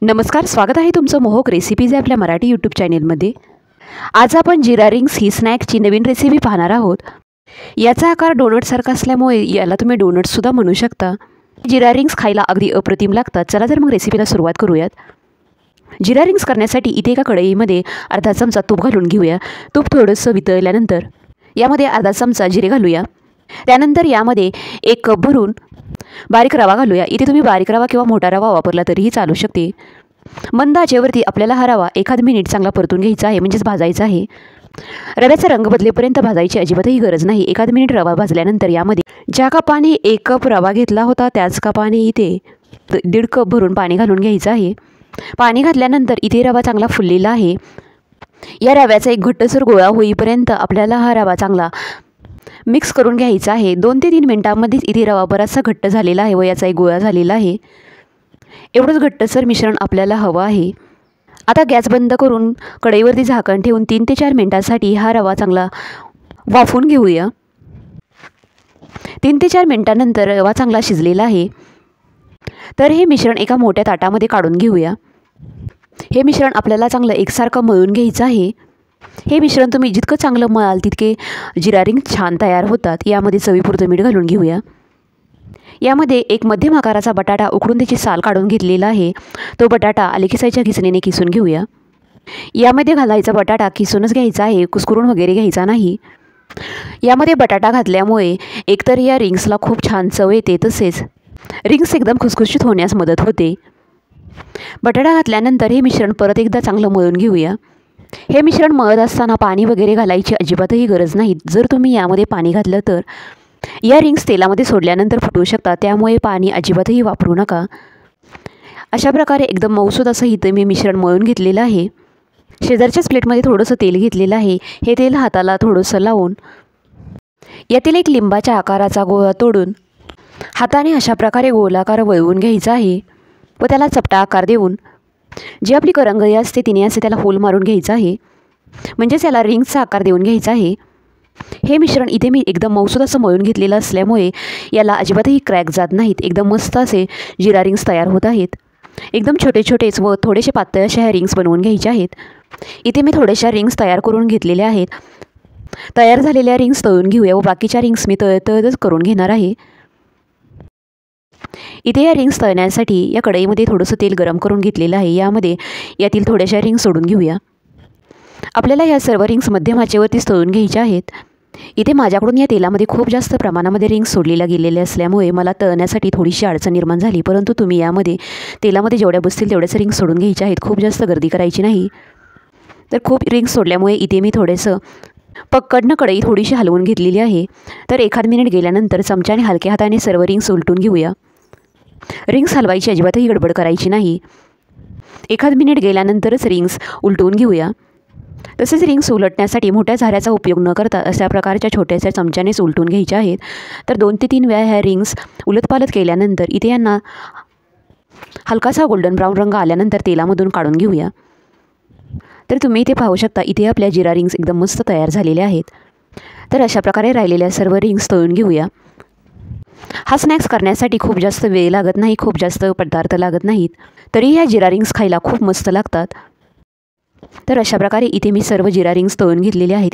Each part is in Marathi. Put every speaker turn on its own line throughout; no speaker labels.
नमस्कार, स्वागत आहे तुमचं मोहक रेसिपीज आपल्या मराठी यूट्यूब चॅनेलमध्ये। आज आपण जिरा रिंग्स ही स्नॅकची नवीन रेसिपी पाहणार आहोत। याचा आकार डोनटसारखा असल्यामुळे याला तुम्ही डोनट्ससुद्धा म्हणू शकता। जिरा रिंग्स खायला अगदी अप्रतिम लागतात। चला तर मग रेसिपीला सुरुवात करूयात। जिरा रिंग्स करण्यासाठी इथे एका कढईमध्ये अर्धा चमचा तूप घालून घेऊया। तूप थोडंसं वितळल्यानंतर यामध्ये अर्धा चमचा जिरे घालूया। त्यानंतर यामध्ये 1 कप भरून बारीक रवा घालूया। इथे तुम्ही बारीक रवा किंवा मोठा रवा वापरला तरीही चालू शकते। मंद आचेवरती आपल्याला हा रवा 1 मिनिट चांगला परतून घ्यायचा आहे, म्हणजेच भाजायचा आहे। रव्याचा रंग बदलेपर्यंत भाजायची अजिबातही गरज नाही। 1 मिनिट रवा भाजल्यानंतर यामध्ये ज्या कपाने 1 कप रवा घेतला होता त्याच कपाने इथे 1.5 कप भरून पाणी घालून घ्यायचं आहे। पाणी घातल्यानंतर इथे रवा चांगला फुललेला आहे। या रव्याचा एक घट्टसर गोळा होईपर्यंत आपल्याला हा रवा चांगला मिक्स करून घ्यायचा आहे। 2 ते 3 मिनिटांमध्येच इथे रवा बराचसा घट्ट झालेला आहे व याचा एक गोळा झालेला आहे। एवढंच घट्टसर मिश्रण आपल्याला हवं आहे। आता गॅस बंद करून कढईवरती झाकण ठेवून 3 ते 4 मिनिटांसाठी हा रवा चांगला वाफवून घेऊया। 3 ते 4 मिनिटांनंतर रवा चांगला शिजलेला आहे। तर हे मिश्रण एका मोठ्या ताटामध्ये काढून घेऊया। हे मिश्रण आपल्याला चांगलं एकसारखं मळून घ्यायचं आहे। हे मिश्रण तुम्ही जितकं चांगलं मळाल तितके जिरा रिंग्स छान तयार होतात। यामध्ये चवीपुरतं मीठ घालून घेऊया। यामध्ये एक मध्यम आकाराचा बटाटा उकडून त्याची साल काढून घेतलेला आहे। तो बटाटा आलेखिसायच्या खिसणीने किसून घेऊया। यामध्ये घालायचा बटाटा किसूनच घ्यायचा आहे, कुस्करून वगैरे घ्यायचा नाही। यामध्ये बटाटा घातल्यामुळे एकतर या रिंग्सला खूप छान चव येते, तसेच रिंग्स एकदम खुसखुशीत होण्यास मदत होते। बटाटा घातल्यानंतर हे मिश्रण परत एकदा चांगलं मळून घेऊया। हे मिश्रण मळत असताना पाणी वगैरे घालायची अजिबातही गरज नाही। जर तुम्ही यामध्ये पाणी घातलं तर या रिंग्स तेलामध्ये सोडल्यानंतर फुटू शकतात, त्यामुळे पाणी अजिबातही वापरू नका। अशा प्रकारे एकदम मऊसूद असं इथं मी मिश्रण मळून घेतलेलं आहे। शेजारच्याच प्लेटमध्ये थोडंसं तेल घेतलेलं आहे। हे तेल हाताला थोडंसं लावून यातील एक लिंबाच्या आकाराचा गोळा तोडून हाताने अशा प्रकारे गोलाकार वळवून घ्यायचा आहे व त्याला चपटा आकार देऊन जी आपली करंगळी असते तिने असे त्याला होल मारून घ्यायचं आहे, म्हणजेच याला रिंग्सचा आकार देऊन घ्यायचा आहे। हे मिश्रण इथे मी एकदम मऊसूद असं मळून घेतलेलं असल्यामुळे याला अजिबातही क्रॅक जात नाहीत। एकदम मस्त असे जिरा रिंग्स तयार होत आहेत। एकदम छोटे छोटेच व थोडेसे पातळ अशा ह्या रिंग्स बनवून घ्यायच्या आहेत। इथे मी थोड्याशा रिंग्स तयार करून घेतलेल्या आहेत। तयार झालेल्या रिंग्स तळून घेऊया व बाकीच्या रिंग्स मी तळतच करून घेणार आहे। इथे या रिंग्स तळण्यासाठी या कढईमध्ये थोडंसं तेल गरम करून घेतलेलं आहे। यामध्ये यातील थोड्याशा रिंग्स सोडून घेऊया। आपल्याला ह्या सर्व रिंग्स मध्यम आचेवरतीच तळून घ्यायच्या आहेत। इथे माझ्याकडून या तेलामध्ये खूप जास्त प्रमाणामध्ये रिंग्स सोडलेल्या गेलेल्या असल्यामुळे मला तळण्यासाठी थोडीशी अडचण निर्माण झाली, परंतु तुम्ही यामध्ये तेलामध्ये जेवढ्या बसतील तेवढ्याच रिंग्स सोडून घ्यायच्या आहेत। खूप जास्त गर्दी करायची नाही। तर खूप रिंग्स सोडल्यामुळे इथे मी थोडंसं पक्कडनं कढई थोडीशी हलवून घेतलेली आहे। तर 1 मिनिट गेल्यानंतर चमच्याने हलक्या हाताने सर्व रिंग्स उलटून घेऊया। रिंग्स हलवायची अजिबातही गडबड करायची नाही। 1 मिनिट गेल्यानंतरच रिंग्स उलटवून घेऊया। तसेच रिंग्स उलटण्यासाठी मोठ्या झाऱ्याचा उपयोग न करता अशा प्रकारच्या छोट्याशा चमच्यानेच उलटून घ्यायच्या आहेत। तर 2 ते 3 वेळा ह्या रिंग्स उलटपालट केल्यानंतर इथे यांना हलकासा गोल्डन ब्राऊन रंग आल्यानंतर तेलामधून काढून घेऊया। तर तुम्ही इथे पाहू शकता, इथे आपल्या जिरा रिंग्स एकदम मस्त तयार झालेल्या आहेत। तर अशा प्रकारे राहिलेल्या सर्व रिंग्स तळून घेऊया। हा स्नॅक्स करण्यासाठी खूप जास्त वेळ लागत नाही, खूप जास्त पदार्थ लागत नाहीत, तरी ह्या जिरा रिंग्स खायला खूप मस्त लागतात। तर अशा प्रकारे इथे मी सर्व जिरा रिंग्स तळून घेतलेले आहेत।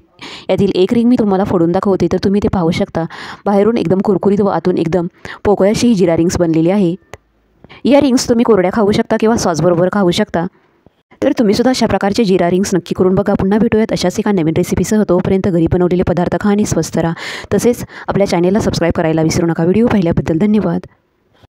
यातील एक रिंग मी तुम्हाला फोडून दाखवते, तर तुम्ही ते पाहू शकता। बाहेरून एकदम कुरकुरीत व आतून एकदम पोकळ अशी ही जिरा रिंग्स बनलेली आहे। या रिंग्स तुम्ही कोरड्या खाऊ शकता किंवा सॉसबरोबर खाऊ शकता। तर तुम्हीसुद्धा अशा प्रकारचे जिरा रिंग्स नक्की करून बघा। पुन्हा भेटूयात अशाच एका नवीन रेसिपीसह। तोपर्यंत घरी बनवलेले पदार्थ खा आणि स्वस्थ राहा। तसेच आपल्या चॅनेलला सबस्क्राईब करायला विसरू नका। व्हिडिओ पाहिल्याबद्दल धन्यवाद।